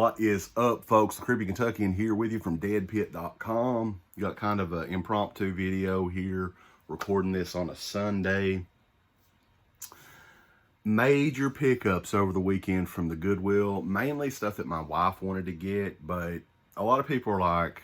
What is up, folks? Creepy Kentuckian here with you from DEADPIT.com. Got kind of an impromptu video here, recording this on a Sunday. Major pickups over the weekend from the Goodwill, mainly stuff that my wife wanted to get, but a lot of people are like,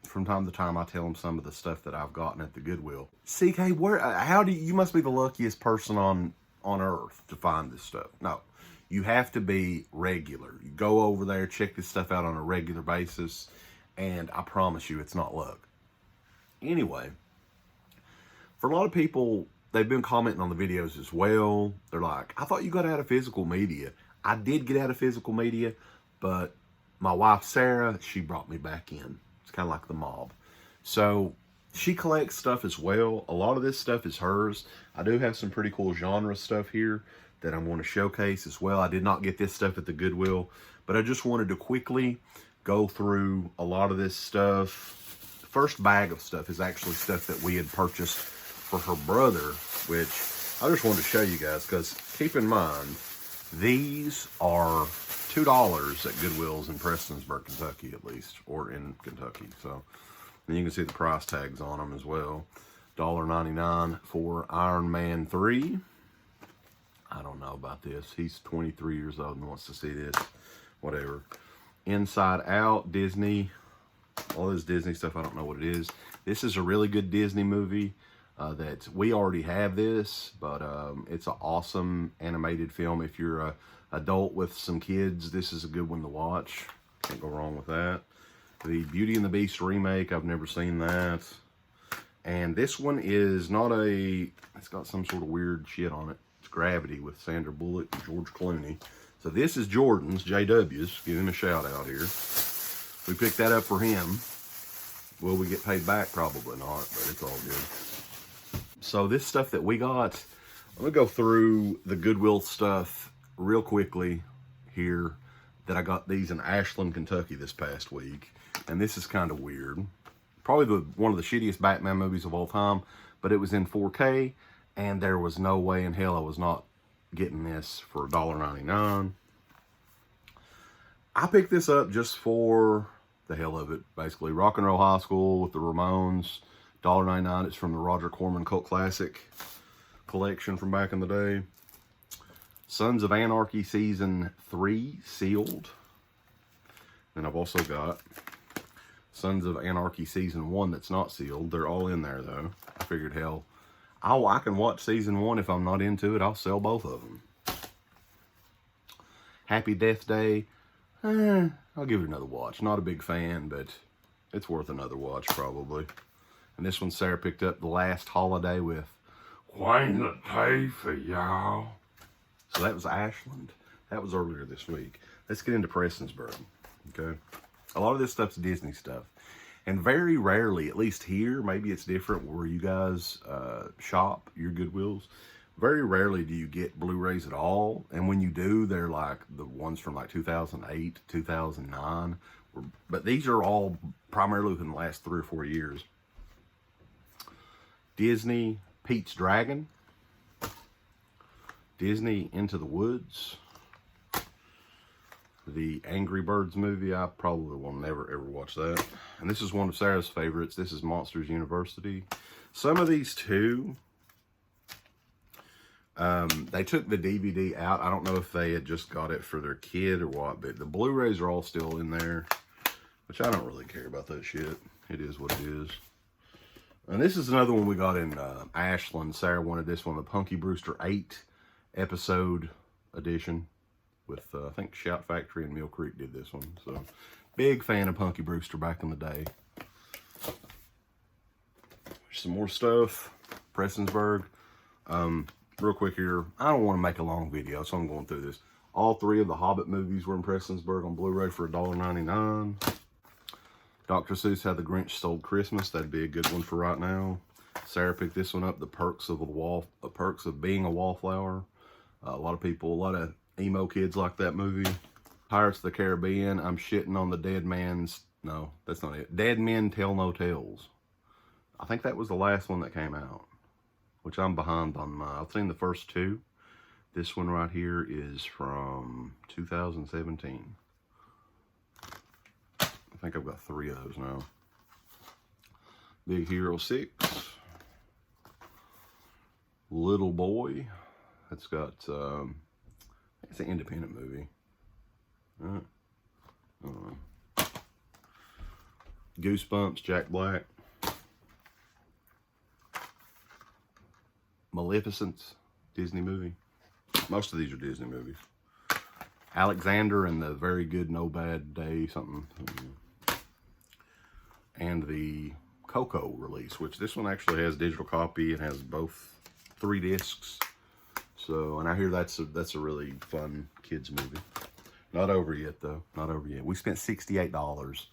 from time to time I tell them some of the stuff that I've gotten at the Goodwill. CK, you must be the luckiest person on earth to find this stuff. No. You have to be regular. You go over there, check this stuff out on a regular basis, and I promise you it's not luck. Anyway, for a lot of people, they've been commenting on the videos as well. They're like, I thought you got out of physical media. I did get out of physical media, but my wife, Sarah, she brought me back in. It's kind of like the mob. So she collects stuff as well. A lot of this stuff is hers. I do have some pretty cool genre stuff here that I'm going to showcase as well. I did not get this stuff at the Goodwill, but I just wanted to quickly go through a lot of this stuff. The first bag of stuff is actually stuff that we had purchased for her brother, which I just wanted to show you guys, because keep in mind, these are $2 at Goodwill's in Prestonsburg, Kentucky, at least, or in Kentucky. So, and you can see the price tags on them as well. $1.99 for AntMan 3. I don't know about this. He's 23 years old and wants to see this. Whatever. Inside Out, Disney. All this Disney stuff, I don't know what it is. This is a really good Disney movie that we already have this, but it's an awesome animated film. If you're an adult with some kids, this is a good one to watch. Can't go wrong with that. The Beauty and the Beast remake, I've never seen that. And this one is not it's got some sort of weird shit on it. Gravity with Sandra Bullock and George Clooney. So this is Jordan's, JW's. Give him a shout out here. We picked that up for him. Will we get paid back? Probably not, but it's all good. So this stuff that we got, I'm going to go through the Goodwill stuff real quickly here. That I got these in Ashland, Kentucky this past week. And this is kind of weird. Probably one of the shittiest Batman movies of all time, but it was in 4K. And there was no way in hell I was not getting this for $1.99. I picked this up just for the hell of it, basically. Rock and Roll High School with the Ramones, $1.99. It's from the Roger Corman Cult Classic collection from back in the day. Sons of Anarchy Season 3, sealed. And I've also got Sons of Anarchy Season 1 that's not sealed. They're all in there, though. I figured, hell, I can watch Season 1. If I'm not into it, I'll sell both of them. Happy Death Day. I'll give it another watch. Not a big fan, but it's worth another watch, probably. And this one Sarah picked up The Last Holiday with Wayne the Pay for y'all. So that was Ashland. That was earlier this week. Let's get into Prestonsburg, okay? A lot of this stuff's Disney stuff. And very rarely, at least here, maybe it's different where you guys shop your Goodwills. Very rarely do you get Blu-rays at all. And when you do, they're like the ones from like 2008, 2009. But these are all primarily within the last 3 or 4 years. Disney, Pete's Dragon. Disney, Into the Woods. The Angry Birds movie, I probably will never ever watch that. And this is one of Sarah's favorites. This is Monsters University. Some of these too, they took the DVD out. I don't know if they had just got it for their kid or what, but the Blu-rays are all still in there, which I don't really care about that shit. It is what it is. And this is another one we got in Ashland. Sarah wanted this one, the Punky Brewster 8 episode edition. With, I think, Shout Factory and Mill Creek did this one. So, big fan of Punky Brewster back in the day. Some more stuff. Prestonsburg. Real quick here. I don't want to make a long video, so I'm going through this. All 3 of the Hobbit movies were in Prestonsburg on Blu-ray for $1.99. Dr. Seuss had The Grinch Stole Christmas. That'd be a good one for right now. Sarah picked this one up. The Perks of Being a Wallflower. A lot of emo kids like that movie. Pirates of the Caribbean. I'm shitting on the dead man's... No, that's not it. Dead Men Tell No Tales. I think that was the last one that came out. Which I'm behind on I've seen the first 2. This one right here is from 2017. think I've got 3 of those now. Big Hero 6. Little Boy. That's got, it's an independent movie. Goosebumps, Jack Black. Maleficent, Disney movie. Most of these are Disney movies. Alexander and the Very Good No Bad Day, something. And the Coco release, which this one actually has digital copy. It has both 3 discs. So, and I hear that's a really fun kids movie. Not over yet though. Not over yet. We spent $68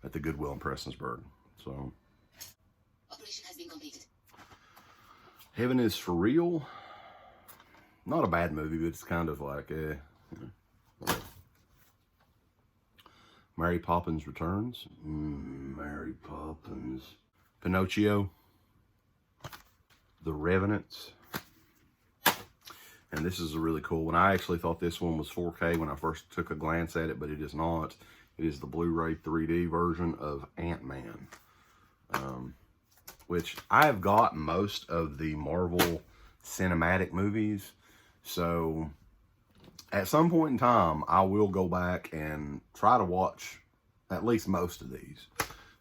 at the Goodwill in Prestonsburg. So, operation has been completed. Heaven is for Real. Not a bad movie, but it's kind of like whatever. Mary Poppins Returns. Mary Poppins. Pinocchio. The Revenants. And this is a really cool one. I actually thought this one was 4K when I first took a glance at it, but it is not. It is the Blu-ray 3D version of AntMan. Which I have got most of the Marvel cinematic movies. So at some point in time, I will go back and try to watch at least most of these.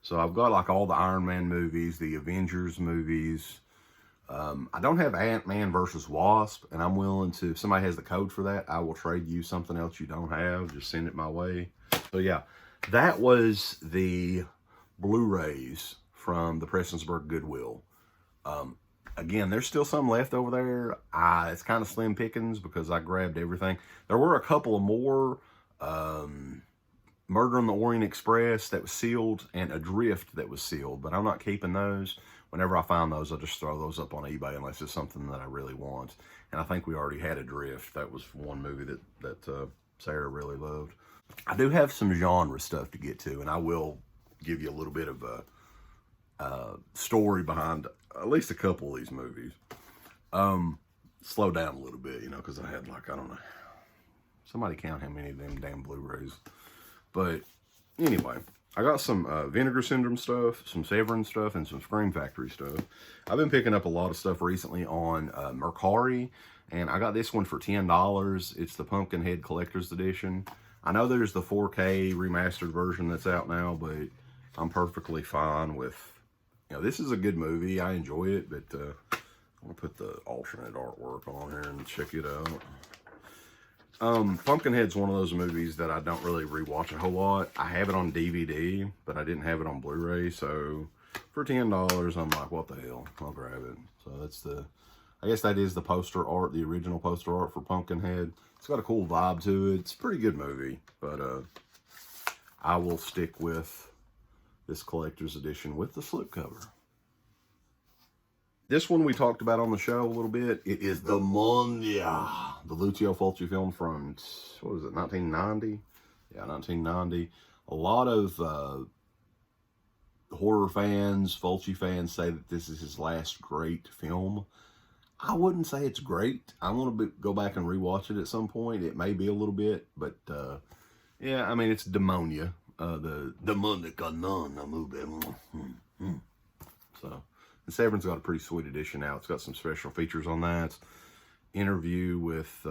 So I've got like all the Iron Man movies, the Avengers movies. I don't have Ant-Man versus Wasp, and I'm willing to, if somebody has the code for that, I will trade you something else you don't have. Just send it my way. So yeah, that was the Blu-rays from the Prestonsburg Goodwill. Again, there's still some left over there. It's kind of slim pickings because I grabbed everything. There were a couple of more, Murder on the Orient Express that was sealed and Adrift that was sealed, but I'm not keeping those. Whenever I find those, I'll just throw those up on eBay unless it's something that I really want. And I think we already had Adrift. That was one movie that Sarah really loved. I do have some genre stuff to get to, and I will give you a little bit of a story behind at least a couple of these movies. Slow down a little bit, you know, because I had like, I don't know, somebody count how many of them damn Blu-rays. But anyway, I got some Vinegar Syndrome stuff, some Severin stuff, and some Scream Factory stuff. I've been picking up a lot of stuff recently on Mercari, and I got this one for $10. It's the Pumpkinhead Collector's Edition. I know there's the 4K remastered version that's out now, but I'm perfectly fine with, you know, this is a good movie. I enjoy it, but I want to put the alternate artwork on here and check it out. Pumpkinhead's one of those movies that I don't really rewatch a whole lot. I have it on DVD, but I didn't have it on Blu-ray, so for $10, I'm like, what the hell? I'll grab it. So that's I guess that is the poster art, the original poster art for Pumpkinhead. It's got a cool vibe to it. It's a pretty good movie, but I will stick with this collector's edition with the slipcover. This one we talked about on the show a little bit. It is Demonia, the Lucio Fulci film from, what was it, 1990? Yeah, 1990. A lot of horror fans, Fulci fans, say that this is his last great film. I wouldn't say it's great. I want to go back and rewatch it at some point. It may be a little bit, but yeah, I mean, it's Demonia. The Demonica Nonna movie. So. And Severin's got a pretty sweet edition now. It's got some special features on that. Interview with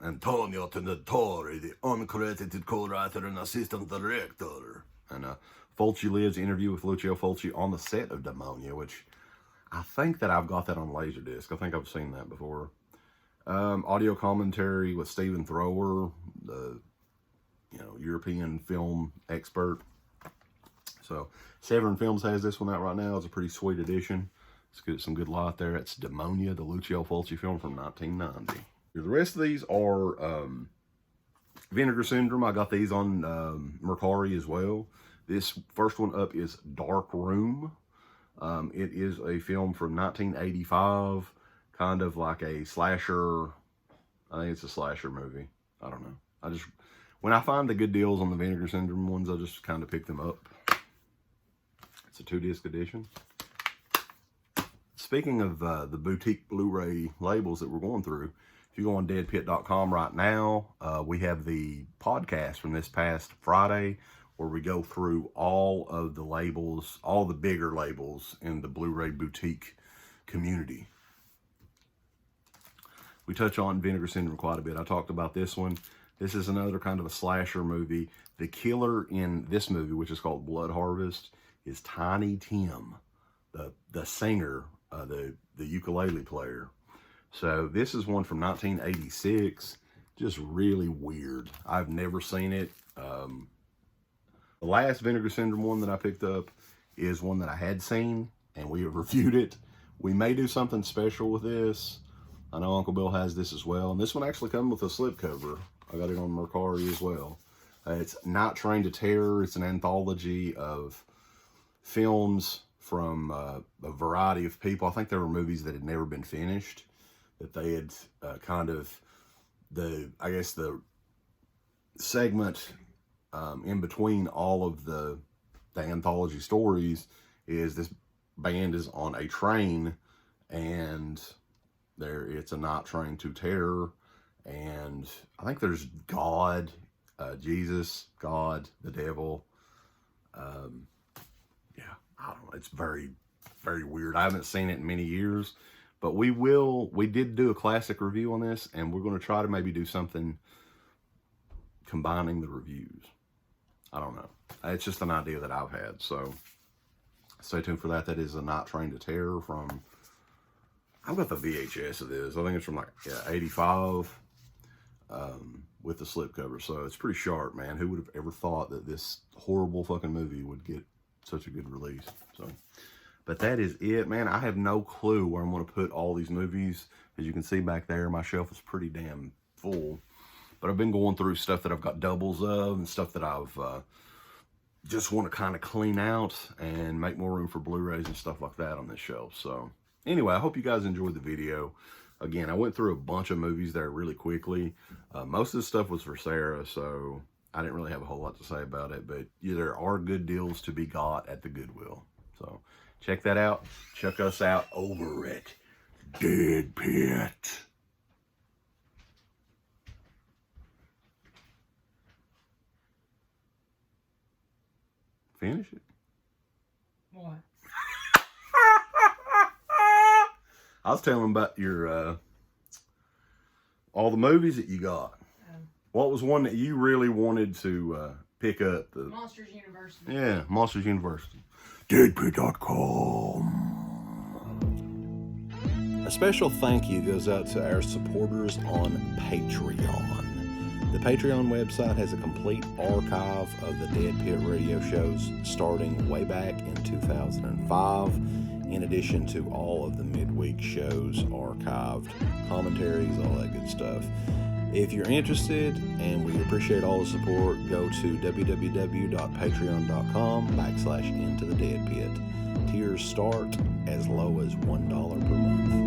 Antonio Tenatore, the uncredited co-writer and assistant director. And Fulci Lives interview with Lucio Fulci on the set of Demonia, which I think that I've got that on Laserdisc. I think I've seen that before. Audio commentary with Stephen Thrower, the European film expert. So Severin Films has this one out right now. It's a pretty sweet edition. Let's get some good light there. It's Demonia, the Lucio Fulci film from 1990. The rest of these are Vinegar Syndrome. I got these on Mercari as well. This first one up is Dark Room. It is a film from 1985, kind of like a slasher. I think it's a slasher movie. I don't know. When I find the good deals on the Vinegar Syndrome ones, I just kind of pick them up. It's a 2-disc edition. Speaking of the boutique Blu-ray labels that we're going through, if you go on DEADPIT.com right now, we have the podcast from this past Friday where we go through all of the labels, all the bigger labels in the Blu-ray boutique community. We touch on Vinegar Syndrome quite a bit. I talked about this one. This is another kind of a slasher movie. The killer in this movie, which is called Blood Harvest, is Tiny Tim, the singer, the ukulele player. So this is one from 1986. Just really weird. I've never seen it. The last Vinegar Syndrome one that I picked up is one that I had seen, and we have reviewed it. We may do something special with this. I know Uncle Bill has this as well. And this one actually comes with a slipcover. I got it on Mercari as well. It's Not Trained to Terror. It's an anthology of films from a variety of people. I think there were movies that had never been finished, that they had kind of, I guess the segment in between all of the anthology stories is this band is on a train, and it's a Not Trained to Terror, and I think there's God, Jesus, God, the devil. Yeah, I don't know. It's very, very weird. I haven't seen it in many years, but we did do a classic review on this, and we're going to try to maybe do something combining the reviews. I don't know. It's just an idea that I've had, so stay tuned for that. That is a Not Trained to Terror from, I've got the VHS of this. I think it's from like 85 with the slipcover. So it's pretty sharp, man. Who would have ever thought that this horrible fucking movie would get such a good release? So, but that is it, man. I have no clue where I'm going to put all these movies. As you can see back there, my shelf is pretty damn full. But I've been going through stuff that I've got doubles of and stuff that I've just want to kind of clean out and make more room for Blu-rays and stuff like that on this shelf. So anyway, I hope you guys enjoyed the video. Again, I went through a bunch of movies there really quickly. Most of the stuff was for Sarah, so I didn't really have a whole lot to say about it. But yeah, there are good deals to be got at the Goodwill. So check that out. Check us out over at DEADPIT. Finish it. What? I was telling about your all the movies that you got. What was one that you really wanted to pick up? Monsters University. Yeah, Monsters University. DEADPIT.com. A special thank you goes out to our supporters on Patreon. The Patreon website has a complete archive of the Dead Pit radio shows starting way back in 2005, in addition to all of the midweek shows archived, commentaries, all that good stuff. If you're interested, and we appreciate all the support, go to www.patreon.com/IntoTheDeadPit. Tiers start as low as $1 per month.